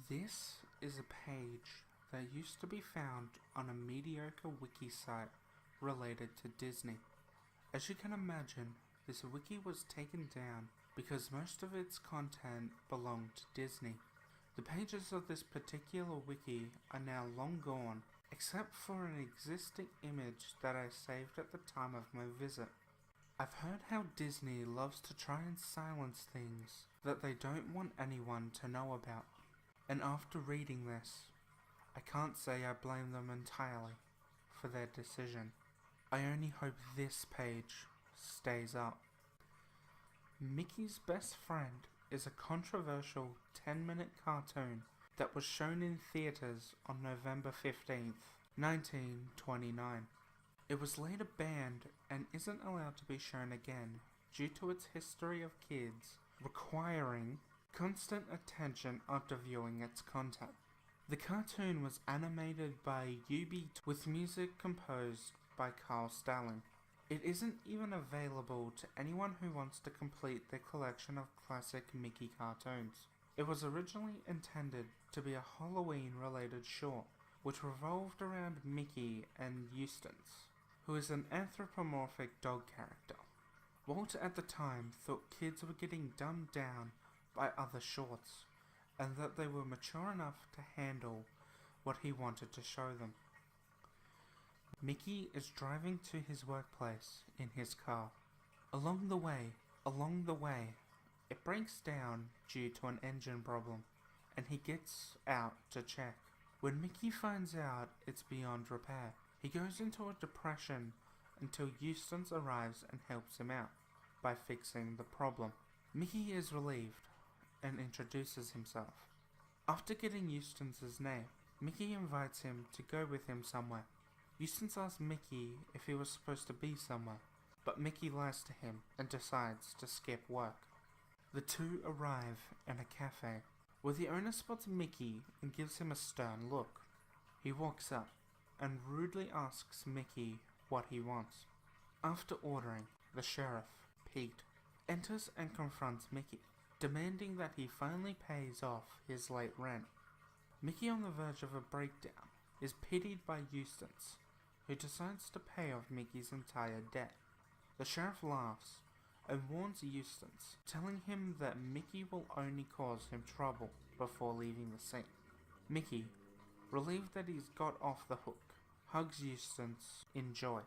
This is a page that used to be found on a mediocre wiki site related to Disney. As you can imagine, this wiki was taken down because most of its content belonged to Disney. The pages of this particular wiki are now long gone, except for an existing image that I saved at the time of my visit. I've heard how Disney loves to try and silence things that they don't want anyone to know about. And after reading this, I can't say I blame them entirely for their decision. I only hope this page stays up. Mickey's Best Friend is a controversial 10-minute cartoon that was shown in theaters on November 15th, 1929. It was later banned and isn't allowed to be shown again due to its history of kids requiring constant attention after viewing its content. The cartoon was animated by with music composed by Carl Stalling. It isn't even available to anyone who wants to complete their collection of classic Mickey cartoons. It was originally intended to be a Halloween-related short, which revolved around Mickey and Eustace, who is an anthropomorphic dog character. Walt at the time thought kids were getting dumbed down by other shorts, and that they were mature enough to handle what he wanted to show them. Mickey is driving to his workplace in his car. Along the way, it breaks down due to an engine problem, and he gets out to check. When Mickey finds out it's beyond repair, he goes into a depression until Eustace arrives and helps him out by fixing the problem. Mickey is relieved and introduces himself. After getting Eustace's name, Mickey invites him to go with him somewhere. Eustace asks Mickey if he was supposed to be somewhere, but Mickey lies to him and decides to skip work. The two arrive in a cafe, where the owner spots Mickey and gives him a stern look. He walks up and rudely asks Mickey what he wants. After ordering, the sheriff, Pete, enters and confronts Mickey, demanding that he finally pays off his late rent. Mickey, on the verge of a breakdown, is pitied by Eustace, who decides to pay off Mickey's entire debt. The sheriff laughs and warns Eustace, telling him that Mickey will only cause him trouble before leaving the scene. Mickey, relieved that he's got off the hook, hugs Eustace in joy.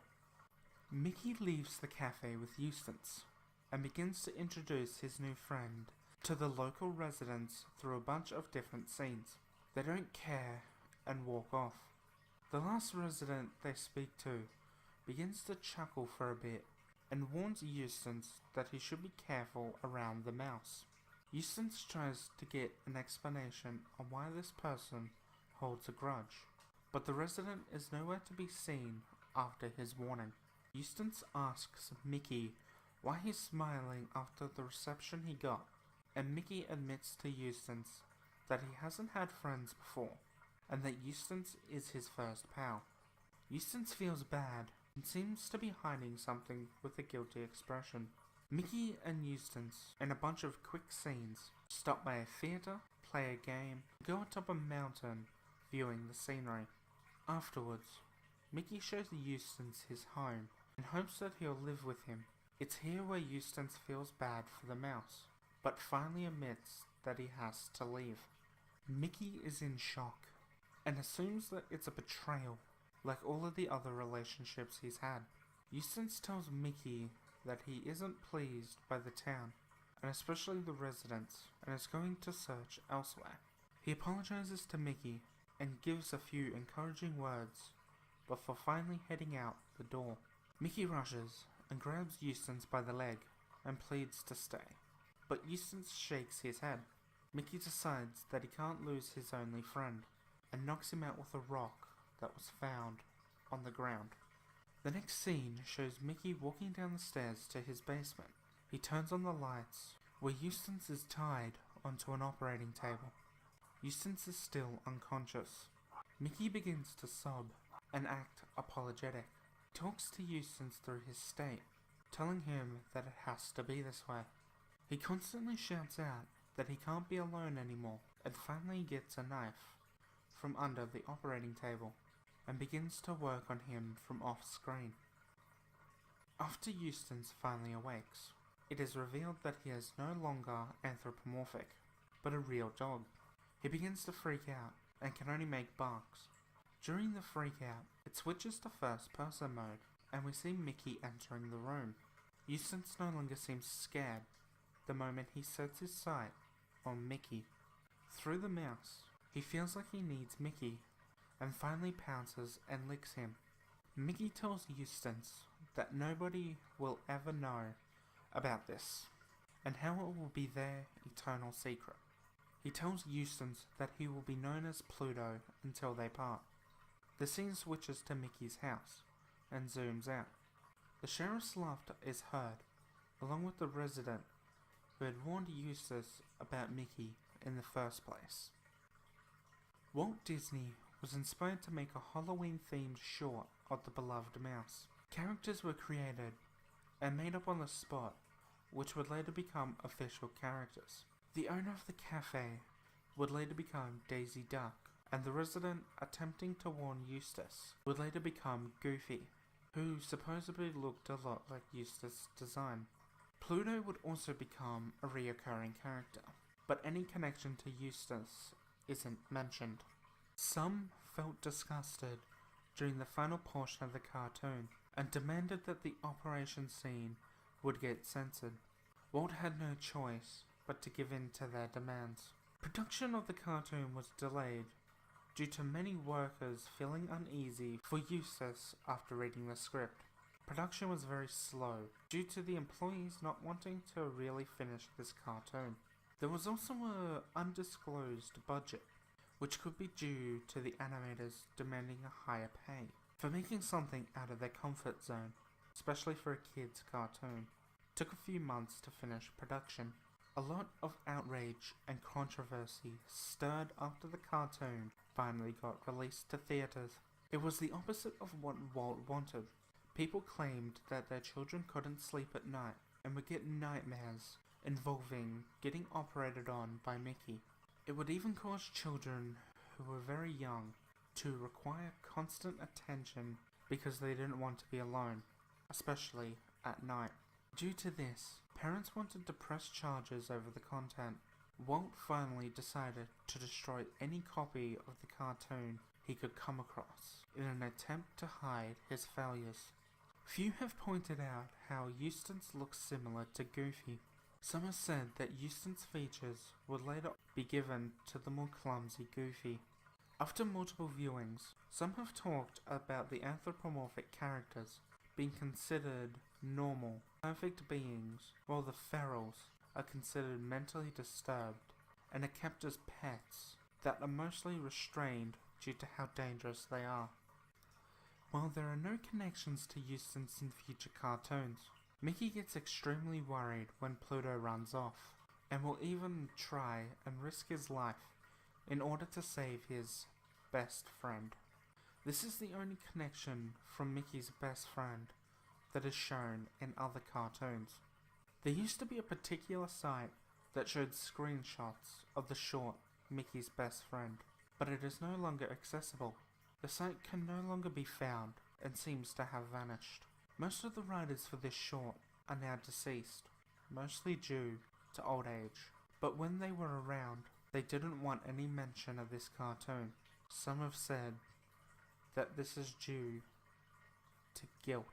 Mickey leaves the cafe with Eustace and begins to introduce his new friend to the local residents through a bunch of different scenes. They don't care and walk off. The last resident they speak to begins to chuckle for a bit and warns Eustace that he should be careful around the mouse. Eustace tries to get an explanation on why this person holds a grudge, but the resident is nowhere to be seen after his warning. Eustace asks Mickey why he's smiling after the reception he got, and Mickey admits to Eustace that he hasn't had friends before, and that Eustace is his first pal. Eustace feels bad and seems to be hiding something with a guilty expression. Mickey and Eustace, in a bunch of quick scenes, stop by a theatre, play a game, go atop a mountain, viewing the scenery. Afterwards, Mickey shows Eustace his home and hopes that he'll live with him. It's here where Eustace feels bad for the mouse, but finally admits that he has to leave. Mickey is in shock and assumes that it's a betrayal, like all of the other relationships he's had. Eustace tells Mickey that he isn't pleased by the town, and especially the residents, and is going to search elsewhere. He apologizes to Mickey and gives a few encouraging words before finally heading out the door. Mickey rushes and grabs Eustace by the leg and pleads to stay, but Eustace shakes his head. Mickey decides that he can't lose his only friend and knocks him out with a rock that was found on the ground. The next scene shows Mickey walking down the stairs to his basement. He turns on the lights, where Eustace is tied onto an operating table. Eustace is still unconscious. Mickey begins to sob and act apologetic. He talks to Eustace through his state, telling him that it has to be this way. He constantly shouts out that he can't be alone anymore, and finally gets a knife from under the operating table and begins to work on him from off screen. After Eustace finally awakes, it is revealed that he is no longer anthropomorphic, but a real dog. He begins to freak out and can only make barks. During the freak out, it switches to first person mode and we see Mickey entering the room. Eustace no longer seems scared the moment he sets his sight on Mickey. Through the mouse, he feels like he needs Mickey and finally pounces and licks him. Mickey tells Eustace that nobody will ever know about this and how it will be their eternal secret. He tells Eustace that he will be known as Pluto until they part. The scene switches to Mickey's house and zooms out. The sheriff's laughter is heard, along with the resident who had warned Eustace about Mickey in the first place. Walt Disney was inspired to make a Halloween-themed short of the beloved mouse. Characters were created and made up on the spot, which would later become official characters. The owner of the cafe would later become Daisy Duck, and the resident attempting to warn Eustace would later become Goofy, who supposedly looked a lot like Eustace's design. Pluto would also become a reoccurring character, but any connection to Eustace isn't mentioned. Some felt disgusted during the final portion of the cartoon and demanded that the operation scene would get censored. Walt had no choice but to give in to their demands. Production of the cartoon was delayed due to many workers feeling uneasy for Eustace after reading the script. Production was very slow due to the employees not wanting to really finish this cartoon. There was also an undisclosed budget, which could be due to the animators demanding a higher pay for making something out of their comfort zone, especially for a kid's cartoon. It took a few months to finish production. A lot of outrage and controversy stirred after the cartoon finally got released to theaters. It was the opposite of what Walt wanted. People claimed that their children couldn't sleep at night and would get nightmares involving getting operated on by Mickey. It would even cause children who were very young to require constant attention because they didn't want to be alone, especially at night. Due to this, parents wanted to press charges over the content. Walt finally decided to destroy any copy of the cartoon he could come across in an attempt to hide his failures. Few have pointed out how Eustace looks similar to Goofy. Some have said that Eustace's features would later be given to the more clumsy Goofy. After multiple viewings, some have talked about the anthropomorphic characters being considered normal, perfect beings, while the ferals are considered mentally disturbed and are kept as pets that are mostly restrained due to how dangerous they are. While there are no connections to Eustace in future cartoons, Mickey gets extremely worried when Pluto runs off, and will even try and risk his life in order to save his best friend. This is the only connection from Mickey's best friend that is shown in other cartoons. There used to be a particular site that showed screenshots of the short Mickey's Best Friend, but it is no longer accessible. The site can no longer be found and seems to have vanished. Most of the writers for this short are now deceased, mostly due to old age, but when they were around, they didn't want any mention of this cartoon. Some have said that this is due to guilt.